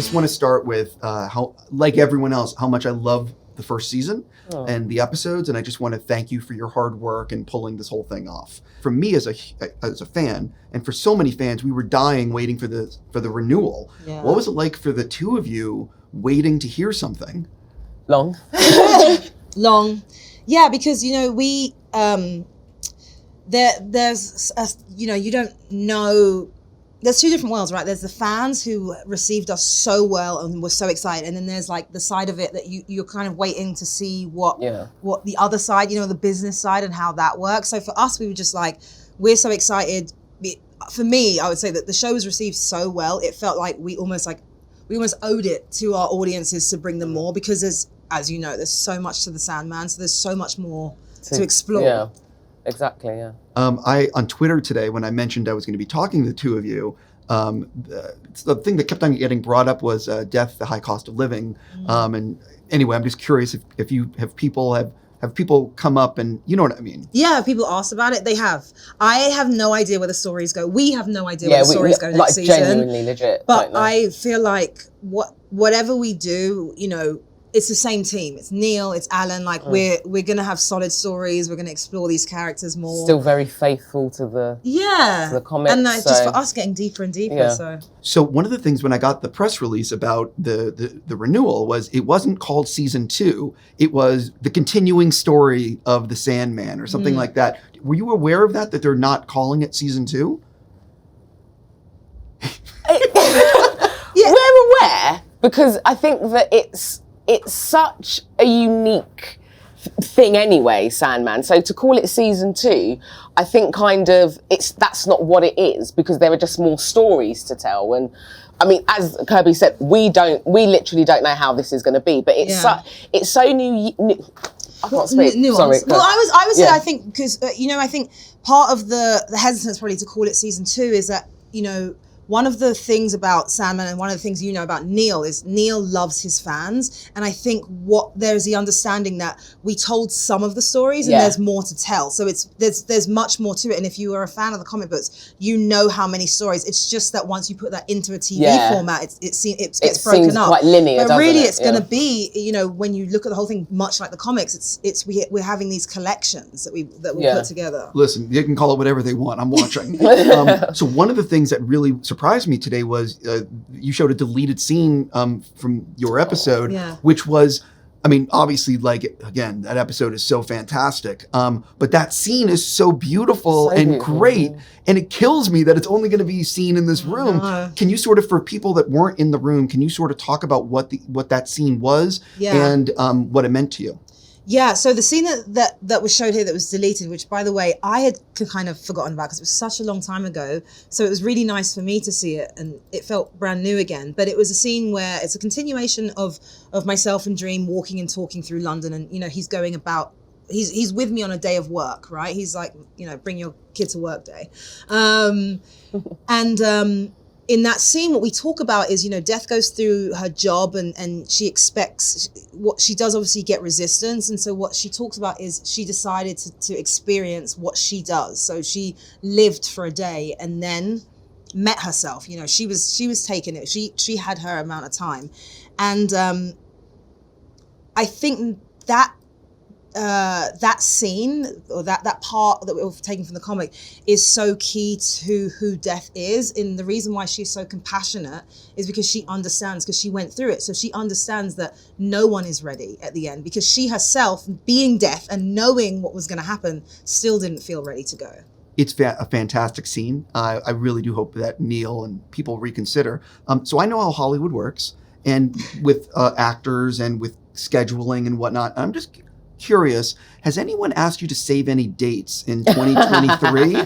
just want to start with how, like everyone else, how much I love the first season and the episodes, and I just want to thank you for your hard work and pulling this whole thing off. For me as a fan, and for so many fans, we were dying waiting for the renewal. Yeah. What was it like for the two of you waiting to hear something? Long. Long. Yeah, because, you know, we, there's, you don't know, there's two different worlds, right? There's the fans who received us so well and were so excited. And then there's like the side of it that you're kind of waiting to see what the other side, you know, the business side and how that works. So for us, we were just like, we're so excited. For me, I would say that the show was received so well. It felt like we almost owed it to our audiences to bring them more, because as you know, there's so much to the Sandman. So there's so much more to explore. Yeah. Exactly, yeah. On Twitter today, when I mentioned I was going to be talking to the two of you, the thing that kept on getting brought up was death, the high cost of living. And anyway, I'm just curious if you have people come up and, you know what I mean? Yeah, people asked about it. They have. I have no idea where the stories go. We have no idea where the stories go next season. Genuinely legit. But I feel like whatever we do, you know, it's the same team. It's Neil, it's Alan. Like we're gonna have solid stories. We're gonna explore these characters more. Still very faithful to the comics. And just for us getting deeper and deeper. Yeah. So one of the things when I got the press release about the renewal was it wasn't called season 2. It was the continuing story of the Sandman or something like that. Were you aware of that they're not calling it season 2? We're aware, because I think that it's such a unique thing anyway, Sandman. So to call it season 2, I think that's not what it is, because there are just more stories to tell. And I mean, as Kirby said, we literally don't know how this is going to be, but it's so new. I can't speak. Sorry. Well, I would say, I think, because, I think part of the hesitance probably to call it season 2 is that, you know, one of the things about Sandman and one of the things you know about Neil is Neil loves his fans. And I think there's the understanding that we told some of the stories and there's more to tell. So there's much more to it. And if you are a fan of the comic books, you know how many stories. It's just that once you put that into a TV format, it gets broken up. It seems quite linear, but really it's going to be, you know, when you look at the whole thing, much like the comics, we're having these collections that we put together. Listen, they can call it whatever they want. I'm watching. So one of the things that really surprised me today was you showed a deleted scene from your episode, which was, I mean, obviously, like, again, that episode is so fantastic, but that scene is so beautiful great, and it kills me that it's only going to be seen in this room. Can you sort of, for people that weren't in the room, can you sort of talk about what that scene was and what it meant to you? Yeah, so the scene that was showed here that was deleted, which, by the way, I had kind of forgotten about because it was such a long time ago. So it was really nice for me to see it, and it felt brand new again. But it was a scene where it's a continuation of myself and Dream walking and talking through London, and, you know, he's going about. He's with me on a day of work, right? He's like, you know, bring your kid to work day, in that scene, what we talk about is, you know, Death goes through her job and she expects, what she does obviously get resistance. And so what she talks about is she decided to experience what she does. So she lived for a day and then met herself. You know, she was taking it. She had her amount of time. And I think that scene, or that part that we've taken from the comic, is so key to who Death is. And the reason why she's so compassionate is because she understands, because she went through it. So she understands that no one is ready at the end, because she herself, being Death and knowing what was going to happen, still didn't feel ready to go. It's a fantastic scene. I really do hope that Neil and people reconsider. So I know how Hollywood works, and with actors and with scheduling and whatnot. I'm just curious, has anyone asked you to save any dates in 2023?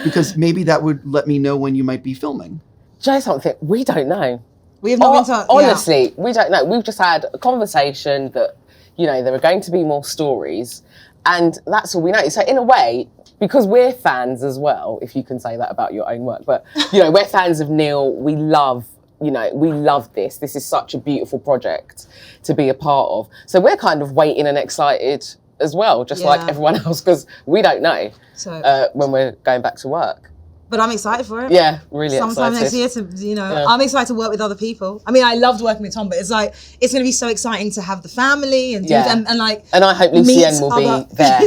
Because maybe that would let me know when you might be filming. Joe, something, we don't know. We have not been told. Honestly, we don't know. We've just had a conversation that, you know, there are going to be more stories, and that's all we know. So in a way, because we're fans as well, if you can say that about your own work, but, you know, we're fans of Neil. We love this. This is such a beautiful project to be a part of. So we're kind of waiting and excited as well, just like everyone else, because we don't know when we're going back to work. But I'm excited for it. Yeah, really Sometime excited. next year I'm excited to work with other people. I mean, I loved working with Tom, but it's like, it's going to be so exciting to have the family and and like. And I hope Lucienne will be there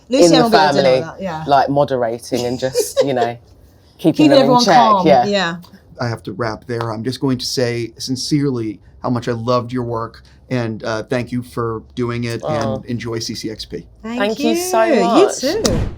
Lucienne in will the be family, that, like moderating and just, keeping them everyone in check. calm. Yeah. I have to wrap there. I'm just going to say sincerely how much I loved your work, and thank you for doing it, and enjoy CCXP. Thank you so much. You too.